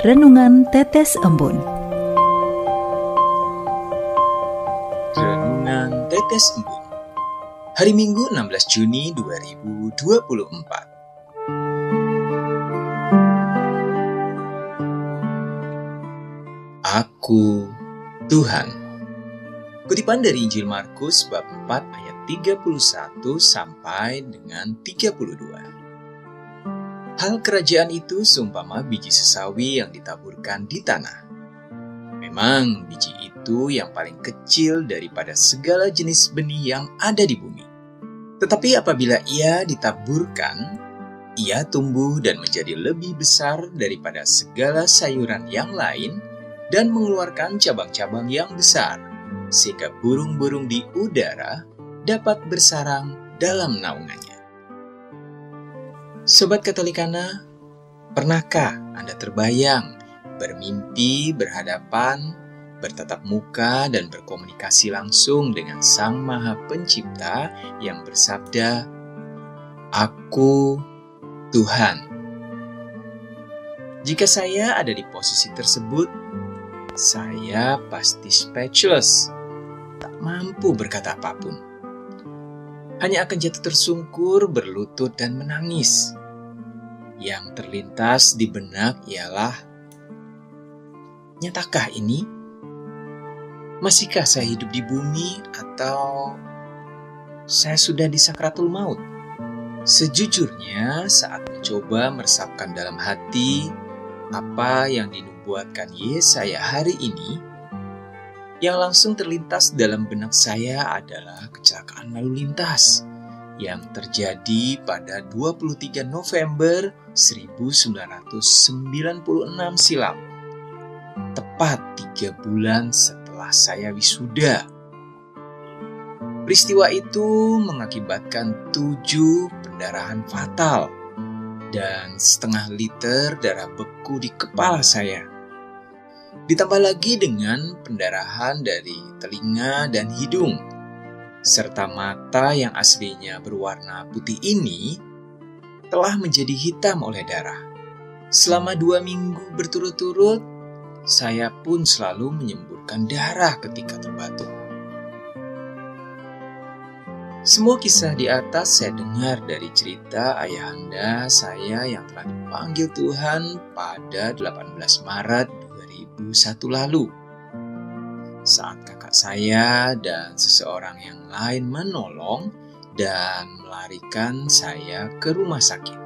Renungan Tetes Embun. Renungan Tetes Embun. Hari Minggu 16 Juni 2024. Aku Tuhan. Kutipan dari Injil Markus bab 4 ayat 31 sampai dengan 32. Hal kerajaan itu seumpama biji sesawi yang ditaburkan di tanah. Memang biji itu yang paling kecil daripada segala jenis benih yang ada di bumi. Tetapi apabila ia ditaburkan, ia tumbuh dan menjadi lebih besar daripada segala sayuran yang lain dan mengeluarkan cabang-cabang yang besar, sehingga burung-burung di udara dapat bersarang dalam naungannya. Sobat Katolikana, pernahkah Anda terbayang bermimpi berhadapan, bertatap muka dan berkomunikasi langsung dengan Sang Maha Pencipta yang bersabda, "Aku Tuhan"? Jika saya ada di posisi tersebut, saya pasti speechless, tak mampu berkata apapun. Hanya akan jatuh tersungkur, berlutut, dan menangis. Yang terlintas di benak ialah, nyatakah ini? Masihkah saya hidup di bumi atau saya sudah di sakratul maut? Sejujurnya, saat mencoba meresapkan dalam hati apa yang dinubuatkan Yesaya hari ini, yang langsung terlintas dalam benak saya adalah kecelakaan lalu lintas yang terjadi pada 23 November 1996 silam. Tepat 3 bulan setelah saya wisuda. Peristiwa itu mengakibatkan 7 pendarahan fatal dan setengah liter darah beku di kepala saya. Ditambah lagi dengan pendarahan dari telinga dan hidung, serta mata yang aslinya berwarna putih ini telah menjadi hitam oleh darah. Selama 2 minggu berturut-turut, saya pun selalu menyemburkan darah ketika terbatuk. Semua kisah di atas saya dengar dari cerita ayahanda saya yang telah dipanggil Tuhan pada 18 Maret 2001 lalu. Saat kakak saya dan seseorang yang lain menolong dan melarikan saya ke rumah sakit.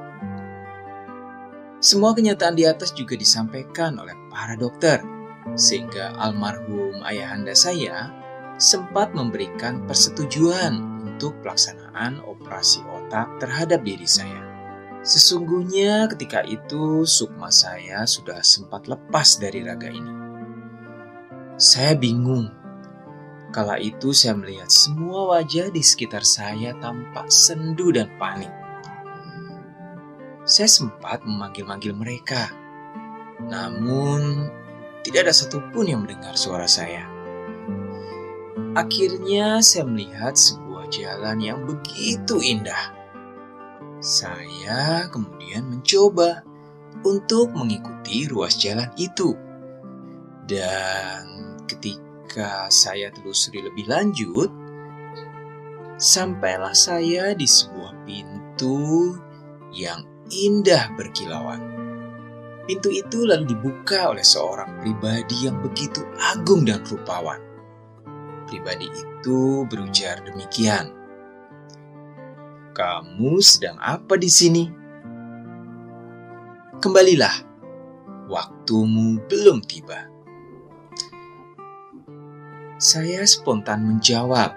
Semua kenyataan di atas juga disampaikan oleh para dokter, sehingga almarhum ayahanda saya sempat memberikan persetujuan untuk pelaksanaan operasi otak terhadap diri saya. Sesungguhnya ketika itu sukma saya sudah sempat lepas dari raga ini. Saya bingung. Kala itu saya melihat semua wajah di sekitar saya tampak sendu dan panik. Saya sempat memanggil-manggil mereka, namun tidak ada satupun yang mendengar suara saya. Akhirnya saya melihat sebuah jalan yang begitu indah. Saya kemudian mencoba untuk mengikuti ruas jalan itu. Dan ketika saya telusuri lebih lanjut, sampailah saya di sebuah pintu yang indah berkilauan. Pintu itu lalu dibuka oleh seorang pribadi yang begitu agung dan rupawan. Pribadi itu berujar demikian, "Kamu sedang apa di sini? Kembalilah, waktumu belum tiba." Saya spontan menjawab,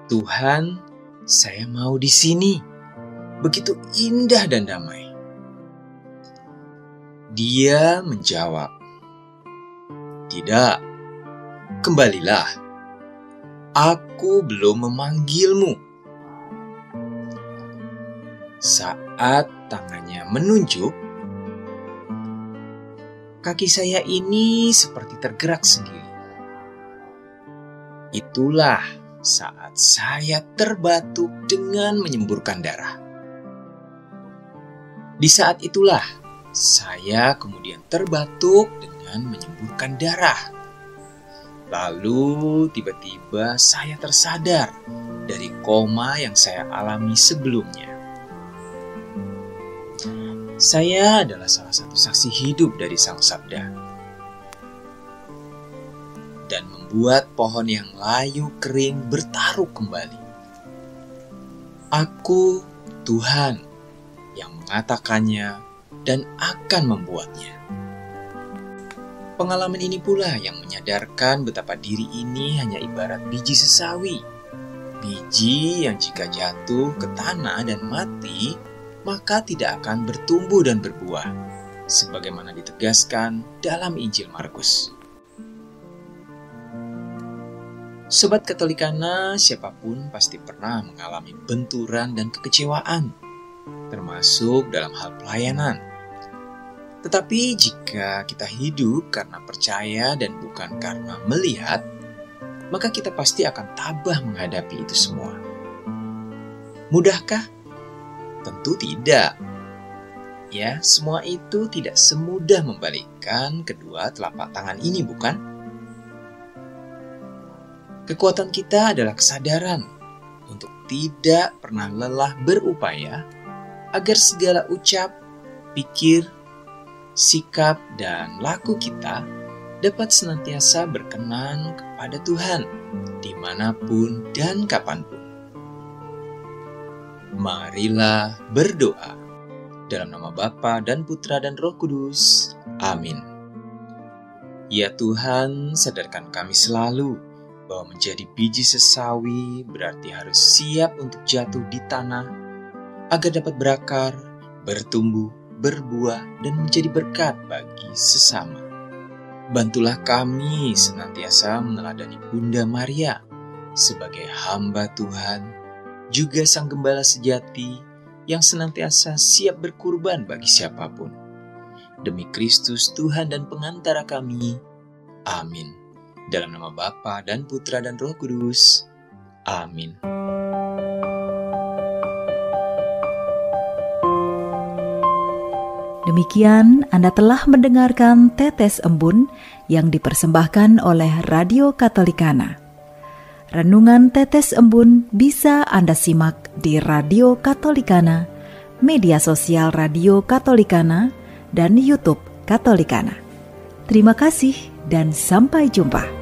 "Tuhan, saya mau di sini. Begitu indah dan damai." Dia menjawab, "Tidak, kembalilah. Aku belum memanggilmu." Saat tangannya menunjuk, kaki saya ini seperti tergerak sendiri. Itulah saat saya terbatuk dengan menyemburkan darah. Di saat itulah Saya kemudian terbatuk dengan menyemburkan darah. Lalu tiba-tiba saya tersadar dari koma yang saya alami sebelumnya. Saya adalah salah satu saksi hidup dari Sang Sabda dan membuat pohon yang layu kering bertaruh kembali. Aku Tuhan yang mengatakannya dan akan membuatnya. Pengalaman ini pula yang menyadarkan betapa diri ini hanya ibarat biji sesawi. Biji yang jika jatuh ke tanah dan mati, maka tidak akan bertumbuh dan berbuah, sebagaimana ditegaskan dalam Injil Markus. Sobat Katolikana, siapapun pasti pernah mengalami benturan dan kekecewaan, termasuk dalam hal pelayanan. Tetapi jika kita hidup karena percaya dan bukan karena melihat, maka kita pasti akan tabah menghadapi itu semua. Mudahkah? Tentu tidak. Ya, semua itu tidak semudah membalikkan kedua telapak tangan ini, bukan? Kekuatan kita adalah kesadaran untuk tidak pernah lelah berupaya agar segala ucap, pikir, sikap, dan laku kita dapat senantiasa berkenan kepada Tuhan dimanapun dan kapanpun. Marilah berdoa dalam nama Bapa dan Putra dan Roh Kudus. Amin. Ya Tuhan, sadarkan kami selalu bahwa menjadi biji sesawi berarti harus siap untuk jatuh di tanah agar dapat berakar, bertumbuh, berbuah, dan menjadi berkat bagi sesama. Bantulah kami senantiasa meneladani Bunda Maria sebagai hamba Tuhan, juga Sang Gembala sejati yang senantiasa siap berkurban bagi siapapun. Demi Kristus Tuhan dan pengantara kami. Amin. Dalam nama Bapa dan Putra dan Roh Kudus. Amin. Demikian Anda telah mendengarkan Tetes Embun yang dipersembahkan oleh Radio Katolikana. Renungan Tetes Embun bisa Anda simak di Radio Katolikana, media sosial Radio Katolikana, dan YouTube Katolikana. Terima kasih dan sampai jumpa.